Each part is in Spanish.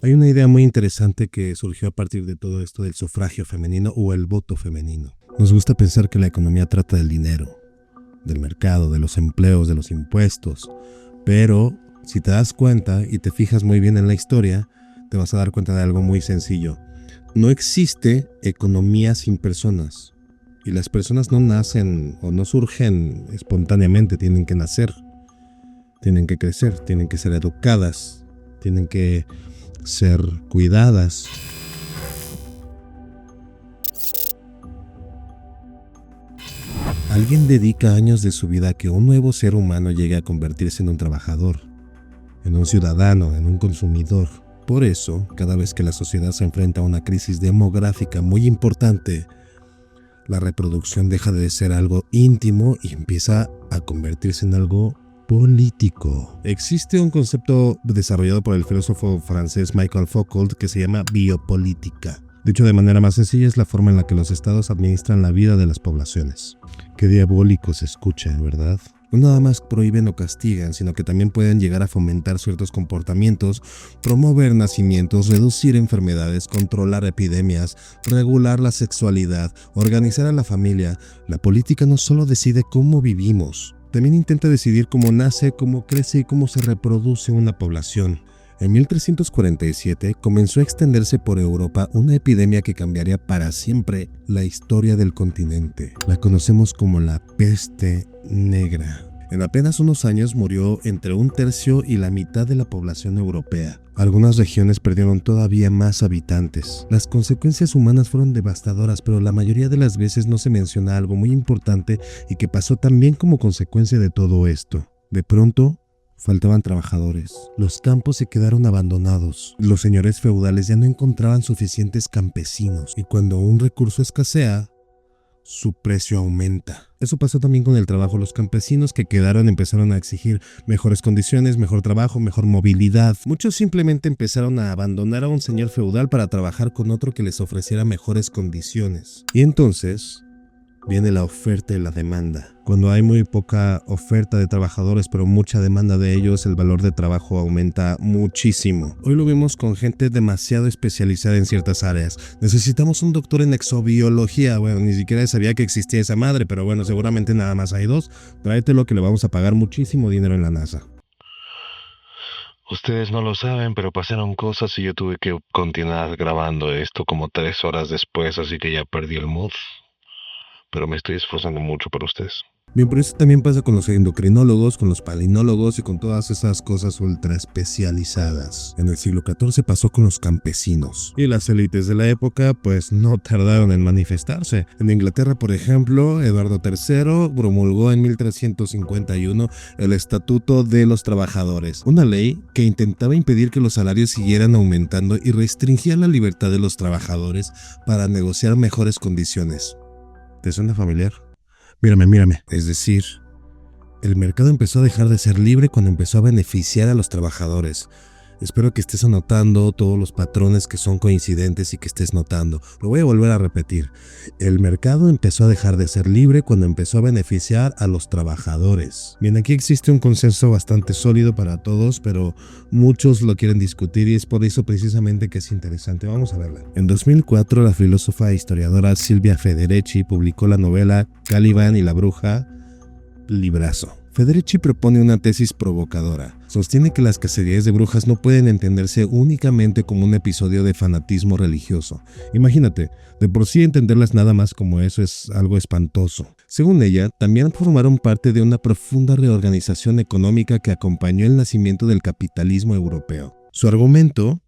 Hay una idea muy interesante que surgió a partir de todo esto del sufragio femenino o el voto femenino. Nos gusta pensar que la economía trata del dinero, del mercado, de los empleos, de los impuestos, pero si te das cuenta y te fijas muy bien en la historia, te vas a dar cuenta de algo muy sencillo. No existe economía sin personas. Y las personas no nacen o no surgen espontáneamente, tienen que nacer, tienen que crecer, tienen que ser educadas, tienen que ser cuidadas. Alguien dedica años de su vida a que un nuevo ser humano llegue a convertirse en un trabajador, en un ciudadano, en un consumidor. Por eso, cada vez que la sociedad se enfrenta a una crisis demográfica muy importante, la reproducción deja de ser algo íntimo y empieza a convertirse en algo político. Existe un concepto desarrollado por el filósofo francés Michel Foucault que se llama biopolítica. Dicho de manera más sencilla, es la forma en la que los estados administran la vida de las poblaciones. Qué diabólico se escucha, ¿verdad? No nada más prohíben o castigan, sino que también pueden llegar a fomentar ciertos comportamientos, promover nacimientos, reducir enfermedades, controlar epidemias, regular la sexualidad, organizar a la familia. La política no solo decide cómo vivimos, también intenta decidir cómo nace, cómo crece y cómo se reproduce una población. En 1347 comenzó a extenderse por Europa una epidemia que cambiaría para siempre la historia del continente. La conocemos como la peste negra. En apenas unos años murió entre 1/3 y la mitad de la población europea. Algunas regiones perdieron todavía más habitantes. Las consecuencias humanas fueron devastadoras, pero la mayoría de las veces no se menciona algo muy importante y que pasó también como consecuencia de todo esto. De pronto, faltaban trabajadores. Los campos se quedaron abandonados. Los señores feudales ya no encontraban suficientes campesinos. Y cuando un recurso escasea, su precio aumenta. Eso pasó también con el trabajo. Los campesinos que quedaron empezaron a exigir mejores condiciones, mejor trabajo, mejor movilidad. Muchos simplemente empezaron a abandonar a un señor feudal para trabajar con otro que les ofreciera mejores condiciones. Y entonces viene la oferta y la demanda. Cuando hay muy poca oferta de trabajadores pero mucha demanda de ellos, el valor de trabajo aumenta muchísimo. Hoy lo vemos con gente demasiado especializada en ciertas áreas. Necesitamos un doctor en exobiología. Bueno, ni siquiera sabía que existía esa madre, pero bueno, seguramente nada más hay 2. Tráetelo que le vamos a pagar muchísimo dinero en la NASA. Ustedes no lo saben, pero pasaron cosas y yo tuve que continuar grabando esto como 3 horas después, así que ya perdí el mood. Pero me estoy esforzando mucho por ustedes. Bien, pero eso también pasa con los endocrinólogos, con los palinólogos y con todas esas cosas ultra especializadas. En el siglo XIV pasó con los campesinos. Y las élites de la época, pues no tardaron en manifestarse. En Inglaterra, por ejemplo, Eduardo III promulgó en 1351 el Estatuto de los Trabajadores, una ley que intentaba impedir que los salarios siguieran aumentando y restringía la libertad de los trabajadores para negociar mejores condiciones. ¿Te suena familiar? Mírame. Es decir, el mercado empezó a dejar de ser libre cuando empezó a beneficiar a los trabajadores. Espero que estés anotando todos los patrones que son coincidentes y que estés notando. Lo voy a volver a repetir. El mercado empezó a dejar de ser libre cuando empezó a beneficiar a los trabajadores. Bien, aquí existe un consenso bastante sólido para todos, pero muchos lo quieren discutir y es por eso precisamente que es interesante. Vamos a verla. En 2004, la filósofa e historiadora Silvia Federici publicó la novela Caliban y la bruja Librazo. Federici propone una tesis provocadora. Sostiene que las cacerías de brujas no pueden entenderse únicamente como un episodio de fanatismo religioso. Imagínate, de por sí entenderlas nada más como eso es algo espantoso. Según ella, también formaron parte de una profunda reorganización económica que acompañó el nacimiento del capitalismo europeo. Su argumento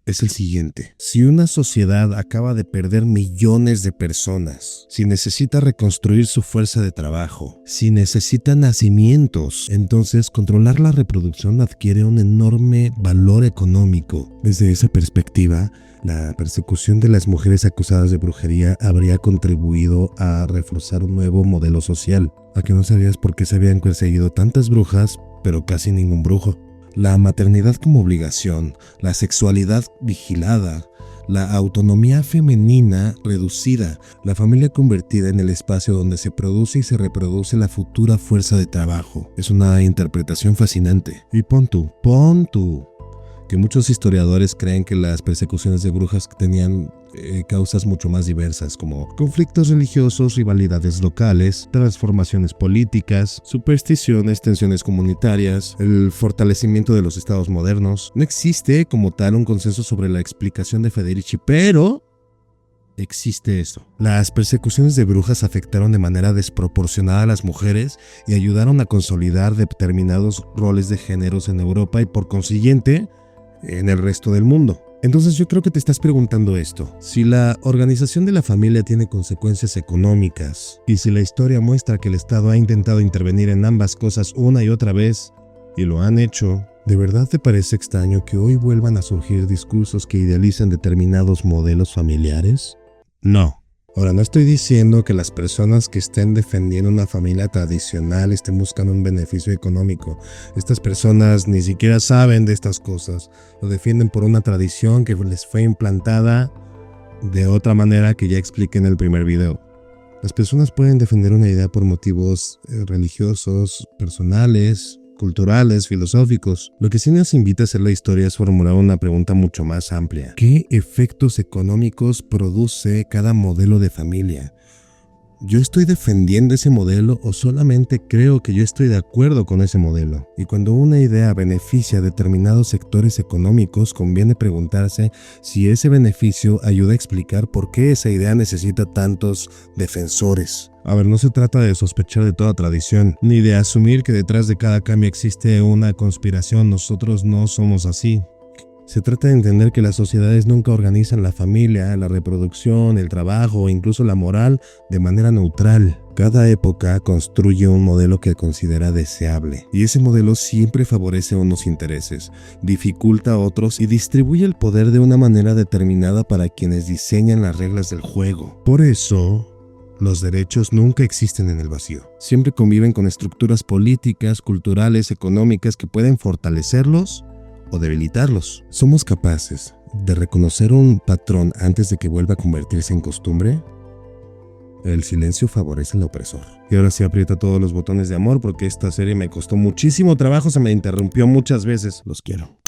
es el siguiente: si una sociedad acaba de perder millones de personas, si necesita reconstruir su fuerza de trabajo, si necesita nacimientos, entonces controlar la reproducción adquiere un enorme valor económico. Desde esa perspectiva, la persecución de las mujeres acusadas de brujería habría contribuido a reforzar un nuevo modelo social. ¿A que no sabías por qué se habían perseguido tantas brujas, pero casi ningún brujo? La maternidad como obligación, la sexualidad vigilada, la autonomía femenina reducida, la familia convertida en el espacio donde se produce y se reproduce la futura fuerza de trabajo. Es una interpretación fascinante. Y pon tú, que muchos historiadores creen que las persecuciones de brujas tenían causas mucho más diversas, como conflictos religiosos, rivalidades locales, transformaciones políticas, supersticiones, tensiones comunitarias, el fortalecimiento de los estados modernos. No existe como tal un consenso sobre la explicación de Federici, pero existe esto. Las persecuciones de brujas afectaron de manera desproporcionada a las mujeres y ayudaron a consolidar determinados roles de géneros en Europa y por consiguiente en el resto del mundo. Entonces yo creo que te estás preguntando esto: si la organización de la familia tiene consecuencias económicas y si la historia muestra que el Estado ha intentado intervenir en ambas cosas una y otra vez y lo han hecho, ¿de verdad te parece extraño que hoy vuelvan a surgir discursos que idealicen determinados modelos familiares? No. Ahora, no estoy diciendo que las personas que estén defendiendo una familia tradicional estén buscando un beneficio económico. Estas personas ni siquiera saben de estas cosas. Lo defienden por una tradición que les fue implantada de otra manera que ya expliqué en el primer video. Las personas pueden defender una idea por motivos religiosos, personales, culturales, filosóficos. Lo que sí nos invita a hacer la historia es formular una pregunta mucho más amplia. ¿Qué efectos económicos produce cada modelo de familia? ¿Yo estoy defendiendo ese modelo o solamente creo que yo estoy de acuerdo con ese modelo? Y cuando una idea beneficia a determinados sectores económicos, conviene preguntarse si ese beneficio ayuda a explicar por qué esa idea necesita tantos defensores. A ver, no se trata de sospechar de toda tradición, ni de asumir que detrás de cada cambio existe una conspiración. Nosotros no somos así. Se trata de entender que las sociedades nunca organizan la familia, la reproducción, el trabajo o incluso la moral de manera neutral. Cada época construye un modelo que considera deseable, y ese modelo siempre favorece unos intereses, dificulta a otros y distribuye el poder de una manera determinada para quienes diseñan las reglas del juego. Por eso, los derechos nunca existen en el vacío. Siempre conviven con estructuras políticas, culturales, económicas que pueden fortalecerlos o debilitarlos. ¿Somos capaces de reconocer un patrón antes de que vuelva a convertirse en costumbre? El silencio favorece al opresor. Y ahora sí aprieta todos los botones de amor porque esta serie me costó muchísimo trabajo, se me interrumpió muchas veces. Los quiero.